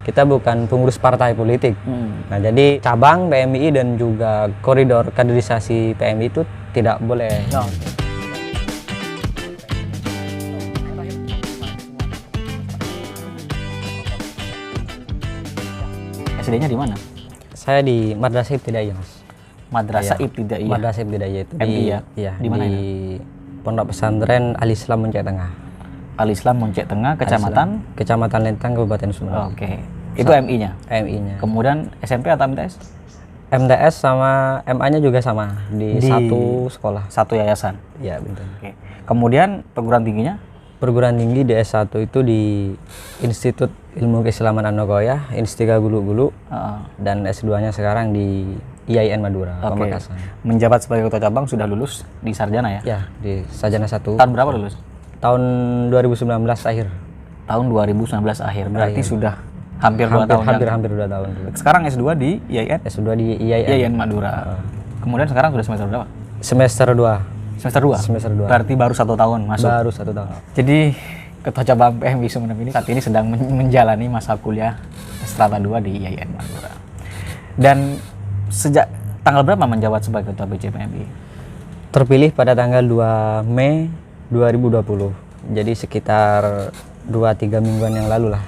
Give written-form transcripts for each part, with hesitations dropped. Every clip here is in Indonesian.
kita bukan pengurus partai politik. Nah, jadi cabang PMII dan juga koridor kaderisasi PMII itu tidak boleh. SD-nya di mana? Saya di Madrasah Ibtidaiyah, Mas. Madrasah Ibtidaiyah. Madrasah Ibtidaiyah itu MI ya? Iya, Di mana di Pondok Pesantren Al Islam Moncek Tengah. Al Islam Moncek Tengah, Kecamatan? Kecamatan Lentang, Kabupaten Sumbawa. Oke. Itu MI-nya? MI-nya. Kemudian SMP atau MTS? MTS sama MA-nya juga sama di satu sekolah. Satu yayasan? Iya, betul. Oke. Kemudian perguruan tingginya? Perguruan tinggi di S1 itu di Institut Ilmu Keislaman An-Nagoyah, Instika Gulu-Gulu, dan S2-nya sekarang di IAIN Madura, Pamekasan. Menjabat sebagai ketua cabang sudah lulus di sarjana ya? Ya, di Sarjana 1. Tahun berapa lulus? Tahun 2019 akhir. Tahun 2019 akhir, berarti sudah hampir 2 tahun. Hampir 2 tahun. Sekarang S2 di IAIN? S2 di IAIN. IAIN Madura. Kemudian sekarang sudah semester berapa? Semester 2. Semester 2? Semester 2. Berarti baru 1 tahun masuk? Baru 1 tahun. Jadi ketua cabang PMI Sumeneb ini saat ini sedang menjalani masa kuliah Strata 2 di IAIN Madura. Dan sejak tanggal berapa menjabat sebagai ketua BC PMI? Terpilih pada tanggal 2 Mei 2020. Jadi sekitar 2-3 mingguan yang lalu lah.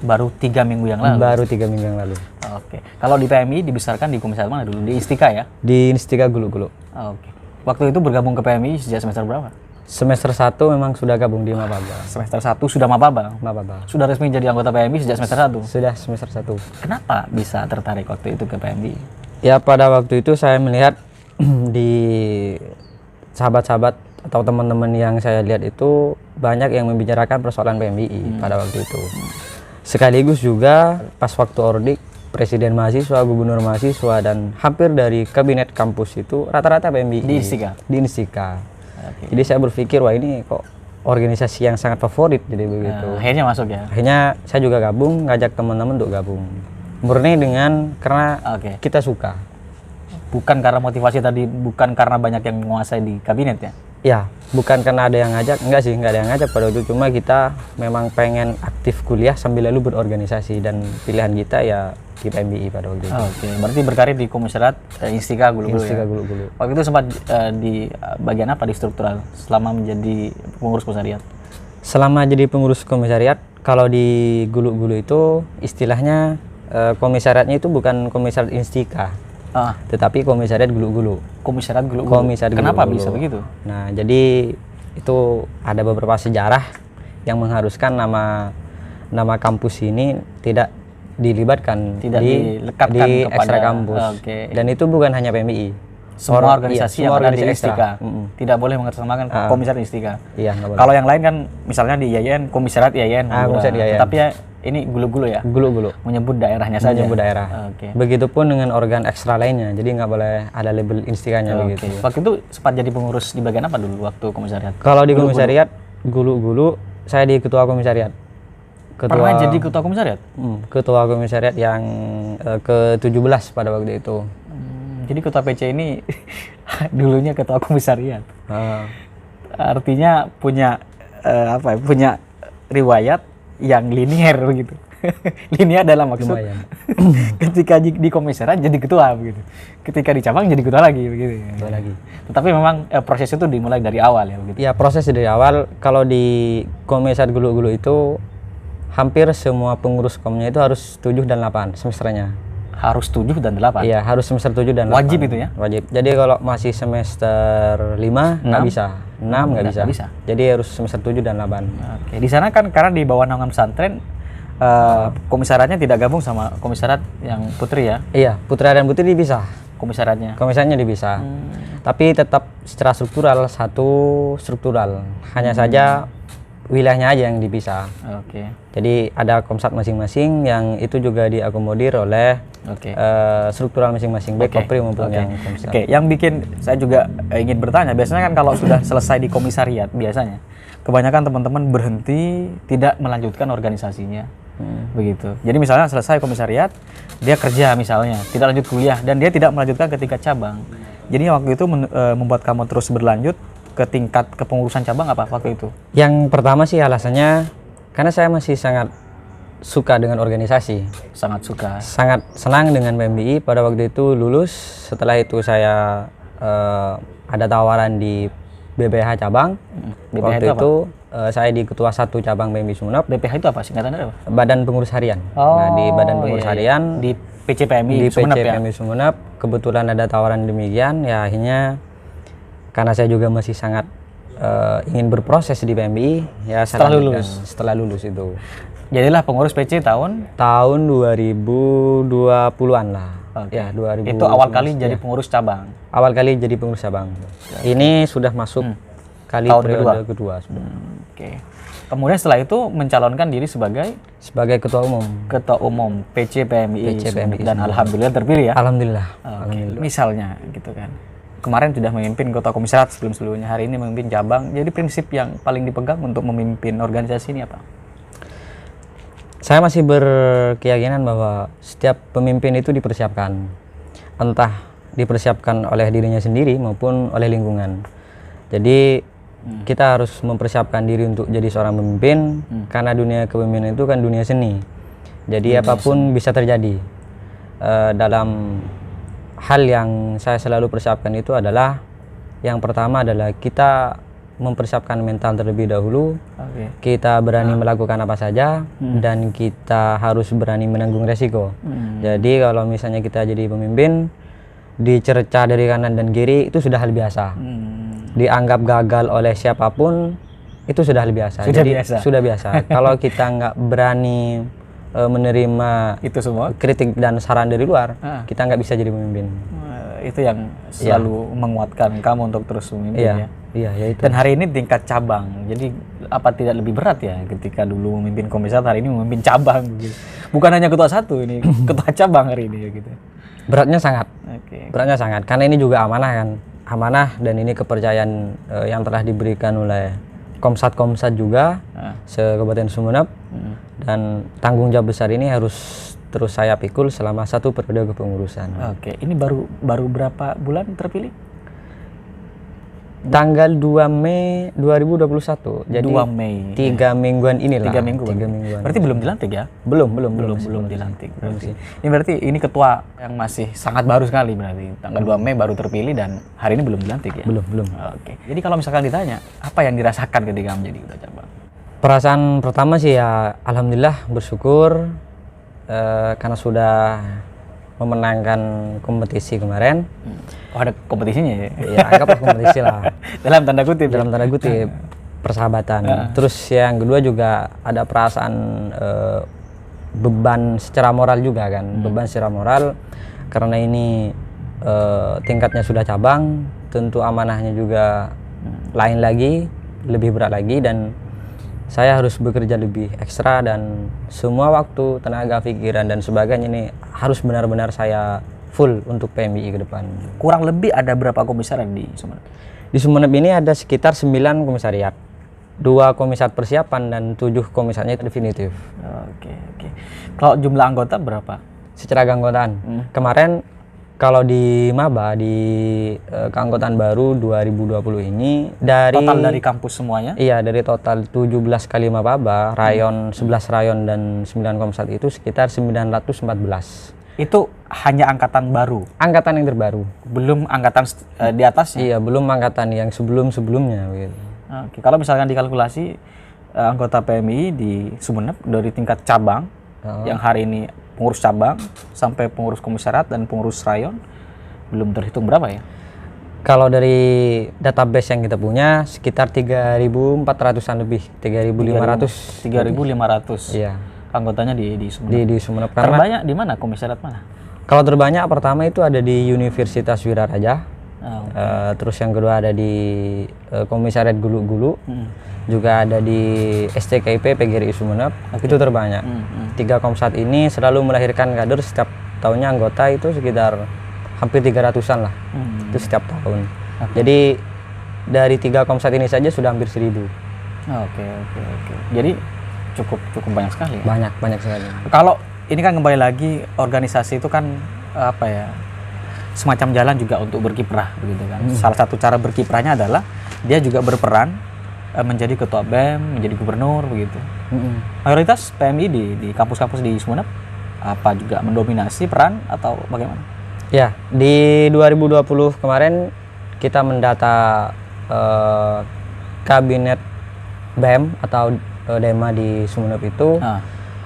Baru 3 minggu yang lalu? Baru 3 minggu yang lalu. Oke. Kalau di PMI dibesarkan di komisariat mana dulu? Di Instika ya? Di Instika Gulu-Gulu. Oke. Waktu itu bergabung ke PMI sejak semester berapa? Semester 1 memang sudah gabung di Mapaba. Semester 1 sudah Mapaba? Mapaba. Sudah resmi jadi anggota PMI sejak semester 1? Sudah semester 1. Kenapa bisa tertarik waktu itu ke PMI? Ya, pada waktu itu saya melihat di sahabat-sahabat atau teman-teman yang saya lihat itu banyak yang membicarakan persoalan PMII pada waktu itu. Sekaligus juga pas waktu ordik, presiden mahasiswa, gubernur mahasiswa, dan hampir dari kabinet kampus itu rata-rata PMII. Di Instika? Di Instika. Okay. Jadi saya berpikir, wah ini kok organisasi yang sangat favorit, jadi begitu. Akhirnya masuk ya? Akhirnya saya juga gabung, ngajak teman-teman untuk gabung. Murni karena kita suka. Bukan karena motivasi tadi, bukan karena banyak yang menguasai di kabinet ya? Ya, bukan karena ada yang ngajak, enggak sih, enggak ada yang ngajak pada waktu itu. Cuma kita memang pengen aktif kuliah sambil lalu berorganisasi, dan pilihan kita ya di PMII pada waktu itu. Oke, berarti berkarir di komisariat Instika Gulu-Gulu ya? Instika Gulu-Gulu. Waktu itu sempat di bagian apa di struktural selama menjadi pengurus komisariat? Selama jadi pengurus komisariat, kalau di Gulu-Gulu itu istilahnya komisariatnya itu bukan komisariat Instika. Tetapi komisariat Gulu-Gulu. Komisariat Gulu-Gulu. Kenapa bisa begitu? Nah, jadi itu ada beberapa sejarah yang mengharuskan nama kampus ini tidak dilibatkan, dilekatkan di kepada ekstra kampus. Dan itu bukan hanya PMII. Semua organisasi yang ada di Instika tidak boleh mengatasnamakan komisariat Instika. Iya, nggak boleh. Kalau yang lain kan misalnya di IAIN, komisariat IAIN. Tapi ya ini Gulu-Gulu ya? Gulu-Gulu. Menyebut daerahnya saja? Menyebut daerah. Begitupun dengan organ ekstra lainnya, jadi nggak boleh ada label Instikanya begitu. Waktu itu sempat jadi pengurus di bagian apa dulu waktu komisariat? Kalau di komisariat Gulu-Gulu, saya di ketua komisariat. Pernah jadi ketua komisariat? Ketua komisariat yang ke-17 pada waktu itu. Jadi ketua PC ini dulunya ketua komisariat. Artinya punya punya riwayat yang linear begitu. Linear dalam maksud ketika di komisariat jadi ketua begitu. Ketika di cabang jadi ketua lagi begitu. Ketua lagi. Tetapi memang proses itu dimulai dari awal ya begitu. Ya, proses dari awal. Kalau di komisariat Gulu-Gulu itu hampir semua pengurus komnya itu harus 7 dan 8 semesternya. Harus 7 dan 8? Iya, harus semester 7 dan 8. Wajib itu ya? Wajib. Jadi kalau masih semester 5 nggak bisa. 6 nggak bisa. Jadi harus semester 7 dan 8. Oke. Di sana kan karena di bawah naungan pesantren, komisariatnya tidak gabung sama komisariat yang putri ya? Iya, putra dan putri dipisah. Komisariatnya? Komisariatnya dipisah. Tapi tetap secara struktural, satu struktural. Hanya saja wilayahnya aja yang dipisah. Oke. Jadi ada komsat masing-masing yang itu juga diakomodir oleh struktural masing-masing, baik kopri maupun yang komsat. Oke, yang bikin saya juga ingin bertanya, biasanya kan kalau sudah selesai di komisariat, biasanya kebanyakan teman-teman berhenti, tidak melanjutkan organisasinya. Begitu. Jadi misalnya selesai komisariat, dia kerja misalnya, tidak lanjut kuliah, dan dia tidak melanjutkan ketika cabang. Jadi waktu itu membuat kamu terus berlanjut ke tingkat kepengurusan cabang apa waktu itu? Yang pertama sih alasannya karena saya masih sangat suka dengan organisasi. Sangat suka. Sangat senang dengan PMBI. Pada waktu itu lulus, setelah itu saya ada tawaran di BPH cabang. BPH Waktu itu apa? itu saya di ketua 1 cabang PMBI Sumeneb, BPH itu apa? Singkatannya apa? Badan Pengurus Harian. Oh, Nah, di Badan Pengurus iya, iya. Harian Di PCPMI di Sumeneb ya? PMI Sumeneb, kebetulan ada tawaran demikian, ya akhirnya karena saya juga masih sangat ingin berproses di PMI, ya saya Setelah lanjutkan. lulus? Setelah lulus itu. Jadilah pengurus PC tahun? Tahun 2020-an lah. Oke. Ya, 2000. Itu awal kali jadi pengurus cabang? Awal kali jadi pengurus cabang. Ini sudah masuk kali Tahun periode kedua. Sudah. Oke. Kemudian setelah itu mencalonkan diri sebagai Sebagai ketua umum. Ketua Umum PCPMI PCPMI dan alhamdulillah terpilih ya? Alhamdulillah. Oke. Misalnya gitu kan. Kemarin sudah memimpin kota komisariat sebelum-sebelumnya, hari ini memimpin cabang. Jadi prinsip yang paling dipegang untuk memimpin organisasi ini apa? Saya masih berkeyakinan bahwa setiap pemimpin itu dipersiapkan. Entah dipersiapkan oleh dirinya sendiri maupun oleh lingkungan. Jadi kita harus mempersiapkan diri untuk jadi seorang pemimpin, karena dunia kepemimpinan itu kan dunia seni. Jadi apapun bisa terjadi. Dalam hal yang saya selalu persiapkan itu adalah, yang pertama adalah kita mempersiapkan mental terlebih dahulu. Kita berani melakukan apa saja, dan kita harus berani menanggung resiko. Jadi kalau misalnya kita jadi pemimpin, dicerca dari kanan dan kiri itu sudah hal biasa. Dianggap gagal oleh siapapun itu sudah hal biasa. Sudah biasa. Kalau kita nggak berani menerima Itu semua kritik dan saran dari luar, kita nggak bisa jadi pemimpin. itu yang selalu menguatkan kamu untuk terus memimpin ya. Iya, ya itu. Dan hari ini tingkat cabang. Jadi apa tidak lebih berat ya ketika dulu memimpin komisariat, hari ini memimpin cabang gitu. Bukan hanya ketua 1 ini, ketua cabang hari ini ya gitu. Beratnya sangat. Oke. Beratnya sangat karena ini juga amanah kan. Amanah, dan ini kepercayaan yang telah diberikan oleh Komsat juga se-Kabupaten Sumeneb, dan tanggung jawab besar ini harus terus saya pikul selama 1 periode kepengurusan. Oke, ini baru berapa bulan terpilih? Tanggal 2 Mei 2021. Jadi 2 Mei. 3 mingguan inilah. 3 minggu. 3 mingguan. Berarti belum dilantik ya? Belum Dilantik. Berarti. Ini berarti ini ketua yang masih sangat baru sekali berarti. Tanggal 2 Mei baru terpilih dan hari ini belum dilantik ya? Belum. Oke. Jadi kalau misalkan ditanya, apa yang dirasakan ketika menjadi ketua cabang? Perasaan pertama sih ya alhamdulillah, bersyukur karena sudah memenangkan kompetisi kemarin. Oh, ada kompetisinya ya? Ya anggaplah kompetisi lah. Dalam tanda kutip. Dalam tanda kutip persahabatan. Terus yang kedua juga ada perasaan beban secara moral juga kan. Beban secara moral karena ini tingkatnya sudah cabang, tentu amanahnya juga lain lagi, lebih berat lagi, dan saya harus bekerja lebih ekstra, dan semua waktu, tenaga, pikiran dan sebagainya ini harus benar-benar saya full untuk PMBI ke depan. Kurang lebih ada berapa komisariat di Sumeneb? Di Sumeneb ini ada sekitar 9 komisariat. 2 komisariat persiapan dan 7 komisariatnya definitif. Oke. Kalau jumlah anggota berapa? Secara keanggotaan. Kemarin kalau di Maba, di keanggotaan baru 2020 ini dari Total dari kampus semuanya? Iya, dari total 17 kali Maba, rayon 11 rayon dan 9 komsat itu sekitar 914. Itu hanya angkatan baru? Angkatan yang terbaru. Belum angkatan di atasnya? Iya, belum angkatan yang sebelum-sebelumnya gitu. Oke, kalau misalkan dikalkulasi anggota PMI di Sumeneb dari tingkat cabang yang hari ini pengurus cabang sampai pengurus komisariat dan pengurus rayon, belum terhitung berapa ya? Kalau dari database yang kita punya sekitar 3.400-an lebih, 3.500. 3.500. Iya. Anggotanya di Sumeneb. Di Sumeneb. Karena Terbanyak di mana? Komisariat mana? kalau terbanyak pertama itu ada di Universitas Wiraraja. Terus yang kedua ada di Komisariat Gulu-Gulu. Juga ada di STKIP PGRI Sumeneb. Itu terbanyak. 3 komsat ini selalu melahirkan kader setiap tahunnya, anggota itu sekitar hampir 300-an lah. Itu setiap tahun. Jadi dari 3 komsat ini saja sudah hampir 1.000. Oke. Jadi cukup banyak sekali. Banyak sekali. Kalau ini kan kembali lagi, organisasi itu kan apa ya, semacam jalan juga untuk berkiprah begitu kan. Salah satu cara berkiprahnya adalah dia juga berperan menjadi ketua BEM, menjadi gubernur begitu. Mayoritas PMI di kampus-kampus di Sumeneb apa juga mendominasi peran atau bagaimana? Ya, di 2020 kemarin kita mendata kabinet BEM atau Dema di Sumeneb itu.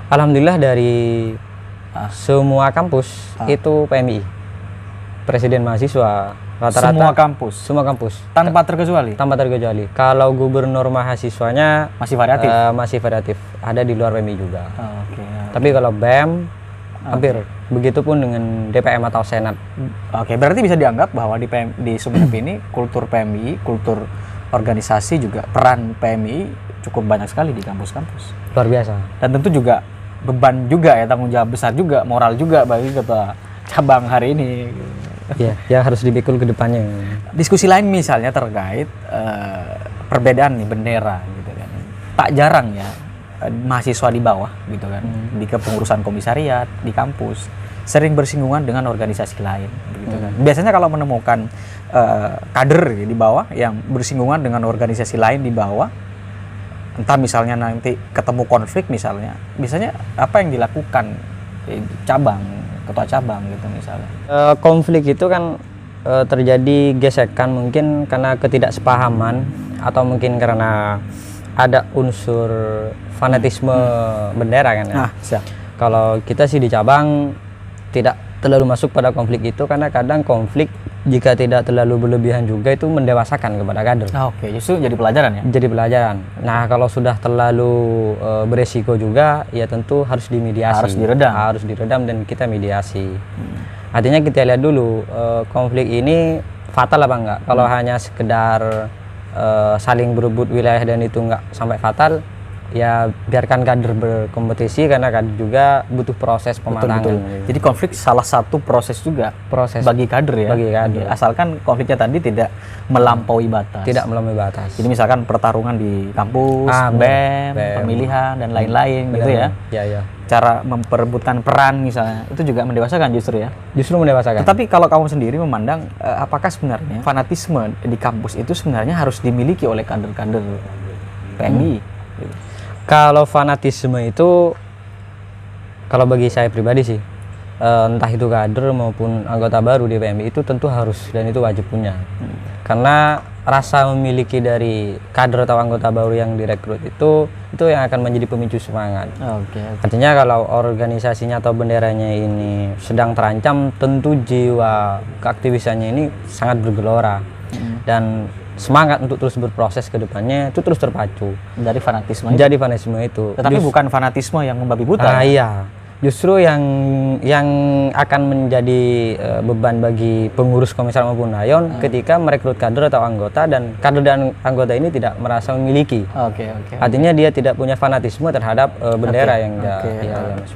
Alhamdulillah dari semua kampus itu PMI. Presiden mahasiswa rata-rata semua kampus tanpa terkecuali. Kalau gubernur mahasiswanya masih variatif. Masih variatif, ada di luar PMI juga. Oke. Tapi kalau BEM hampir begitupun dengan DPM atau Senat. Oke, berarti bisa dianggap bahwa di Sumeneb ini kultur PMI, kultur organisasi juga peran PMI cukup banyak sekali di kampus-kampus. Luar biasa. Dan tentu juga beban juga ya, tanggung jawab besar juga, moral juga bagi ketua cabang hari ini. Iya, yang harus dipikul ke depannya. Diskusi lain misalnya terkait perbedaan nih bendera gitu kan. Tak jarang ya mahasiswa di bawah gitu kan, di kepengurusan komisariat di kampus sering bersinggungan dengan organisasi lain begitu kan. Biasanya kalau menemukan kader di bawah yang bersinggungan dengan organisasi lain di bawah, entah misalnya nanti ketemu konflik misalnya, biasanya apa yang dilakukan ketua cabang gitu misalnya? Konflik itu kan terjadi gesekan mungkin karena ketidaksepahaman atau mungkin karena ada unsur fanatisme bendera kan ya. Siap. Kalau kita sih di cabang tidak terlalu masuk pada konflik itu karena kadang konflik jika tidak terlalu berlebihan juga itu mendewasakan kepada kader. Oke, justru jadi pelajaran ya? Jadi pelajaran. Nah, kalau sudah terlalu beresiko juga, ya tentu harus dimediasi. Harus diredam dan kita mediasi. Artinya kita lihat dulu konflik ini fatal apa enggak. Kalau hanya sekedar saling berebut wilayah dan itu enggak sampai fatal, ya biarkan kader berkompetisi karena kader juga butuh proses pematangan. Betul. Jadi konflik salah satu proses juga bagi kader ya. Bagi kader. Asalkan konfliknya tadi tidak melampaui batas. Tidak melampaui batas. Jadi misalkan pertarungan di kampus, BEM, pemilihan dan lain-lain gitu ya. Iya. Cara memperebutkan peran misalnya itu juga mendewasakan justru ya. Justru mendewasakan. Tetapi kalau kamu sendiri memandang apakah sebenarnya fanatisme di kampus itu sebenarnya harus dimiliki oleh kader-kader PMI? Kalau fanatisme itu, kalau bagi saya pribadi sih, entah itu kader maupun anggota baru di PMI itu tentu harus dan itu wajib punya. Karena rasa memiliki dari kader atau anggota baru yang direkrut itu yang akan menjadi pemicu semangat. Artinya kalau organisasinya atau benderanya ini sedang terancam, tentu jiwa keaktivisannya ini sangat bergelora dan semangat untuk terus berproses ke depannya itu terus terpacu dari fanatisme itu. Tetapi bukan fanatisme yang membabi buta. Iya. Justru yang akan menjadi beban bagi pengurus komisar maupun Nayon ketika merekrut kader atau anggota dan kader dan anggota ini tidak merasa memiliki. Artinya dia tidak punya fanatisme terhadap bendera yang dia.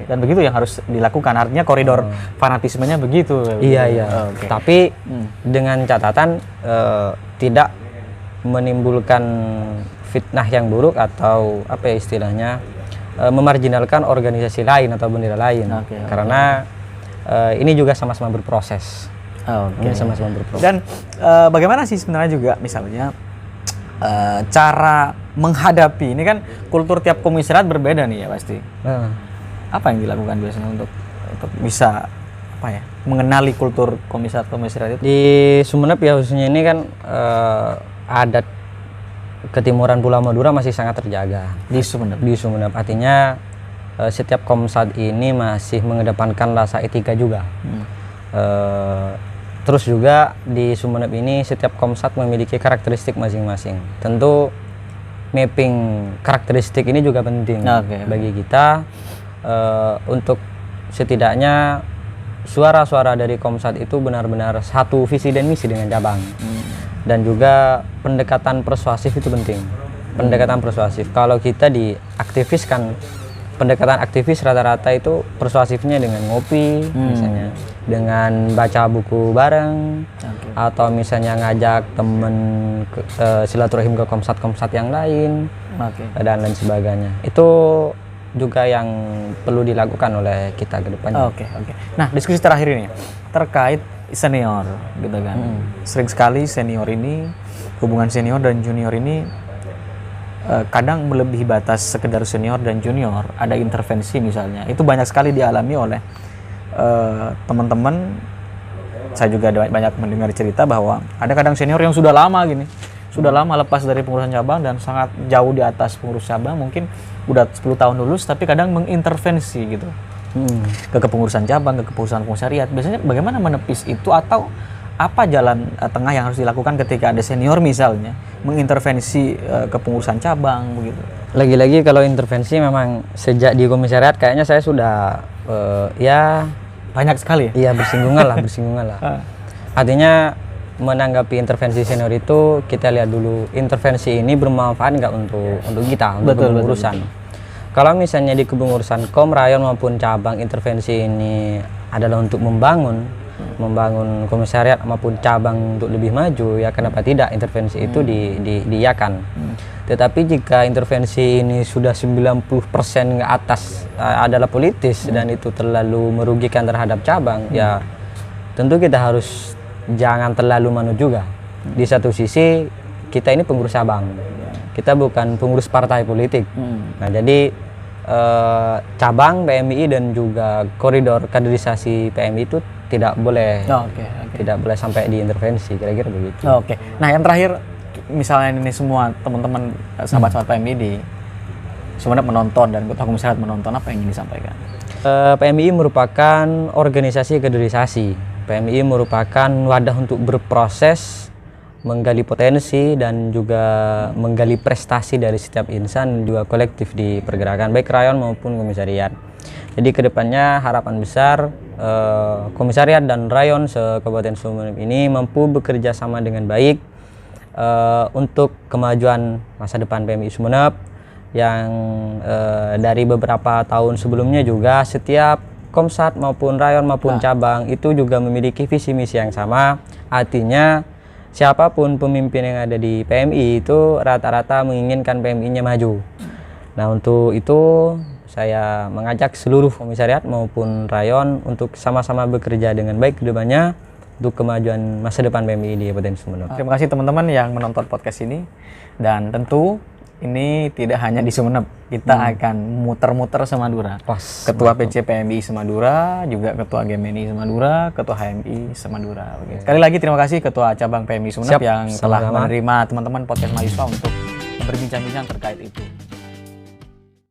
Dan begitu yang harus dilakukan. Artinya koridor fanatismenya begitu. Iya. Tapi dengan catatan tidak menimbulkan fitnah yang buruk atau apa ya istilahnya memarginalkan organisasi lain atau bendera lain karena ini juga sama-sama berproses. Ini sama-sama berproses. Dan bagaimana sih sebenarnya juga misalnya cara menghadapi ini kan kultur tiap komisariat berbeda nih ya pasti. Apa yang dilakukan biasanya untuk bisa mengenali kultur komisariat itu? Di Sumeneb ya khususnya ini kan adat ketimuran Pulau Madura masih sangat terjaga di Sumeneb. Artinya setiap komsat ini masih mengedepankan rasa etika juga. Terus juga di Sumeneb ini setiap komsat memiliki karakteristik masing-masing. Tentu mapping karakteristik ini juga penting bagi kita untuk setidaknya suara-suara dari komsat itu benar-benar satu visi dan misi dengan cabang. Dan juga pendekatan persuasif itu penting. Pendekatan persuasif. Kalau kita di aktivis kan pendekatan aktivis rata-rata itu persuasifnya dengan ngopi misalnya, dengan baca buku bareng, atau misalnya ngajak temen silaturahim ke komsat-komsat yang lain, dan lain sebagainya. Itu juga yang perlu dilakukan oleh kita ke depannya. Nah, diskusi terakhir ini terkait senior gitu kan. Sering sekali senior ini, hubungan senior dan junior ini kadang melebihi batas sekedar senior dan junior, ada intervensi misalnya. Itu banyak sekali dialami oleh teman-teman. Saya juga banyak mendengar cerita bahwa ada kadang senior yang sudah lama gini, sudah lama lepas dari pengurusan cabang dan sangat jauh di atas pengurus cabang, mungkin udah 10 tahun lulus tapi kadang mengintervensi gitu ke kepengurusan cabang, ke kepengurusan komisariat. Biasanya bagaimana menepis itu, atau apa jalan tengah yang harus dilakukan ketika ada senior misalnya mengintervensi kepengurusan cabang begitu? Lagi-lagi kalau intervensi memang sejak di komisariat kayaknya saya sudah ya Banyak sekali ya? iya bersinggungan lah. Artinya menanggapi intervensi senior itu kita lihat dulu intervensi ini bermanfaat nggak untuk kita, untuk kepengurusan. Kalau misalnya di kepengurusan kom, rayon maupun cabang intervensi ini adalah untuk membangun komisariat maupun cabang untuk lebih maju, ya kenapa tidak intervensi itu diiakan. Tetapi jika intervensi ini sudah 90% ke atas adalah politis dan itu terlalu merugikan terhadap cabang, ya tentu kita harus jangan terlalu manut juga. Di satu sisi kita ini pengurus cabang, kita bukan pengurus partai politik. Nah jadi cabang PMI dan juga koridor kaderisasi PMI itu tidak boleh tidak boleh sampai diintervensi, kira-kira begitu. Nah yang terakhir, misalnya ini semua teman-teman sahabat-sahabat PMI di Sumeneb menonton dan ketua komisariat menonton, apa yang ingin disampaikan? PMI merupakan organisasi kaderisasi. PMI merupakan wadah untuk berproses, menggali potensi dan juga menggali prestasi dari setiap insan dan juga kolektif di pergerakan baik rayon maupun komisariat. Jadi kedepannya harapan besar komisariat dan rayon se-Kabupaten Sumeneb ini mampu bekerja sama dengan baik untuk kemajuan masa depan PMI Sumeneb, yang dari beberapa tahun sebelumnya juga setiap komsat maupun rayon maupun cabang itu juga memiliki visi misi yang sama. Artinya siapapun pemimpin yang ada di PMI itu rata-rata menginginkan PMI-nya maju. Nah untuk itu saya mengajak seluruh komisariat maupun rayon untuk sama-sama bekerja dengan baik ke depannya untuk kemajuan masa depan PMI di Kabupaten Sumeneb. Terima kasih teman-teman yang menonton podcast ini, dan tentu ini tidak hanya di Sumeneb, kita akan muter-muter semadura. Ketua PC PMI Semadura, juga Ketua GMNI Semadura, Ketua HMI Semadura. Sekali lagi terima kasih Ketua Cabang PMI Sumeneb yang telah menerima teman-teman podcast mahasiswa untuk berbincang-bincang terkait itu.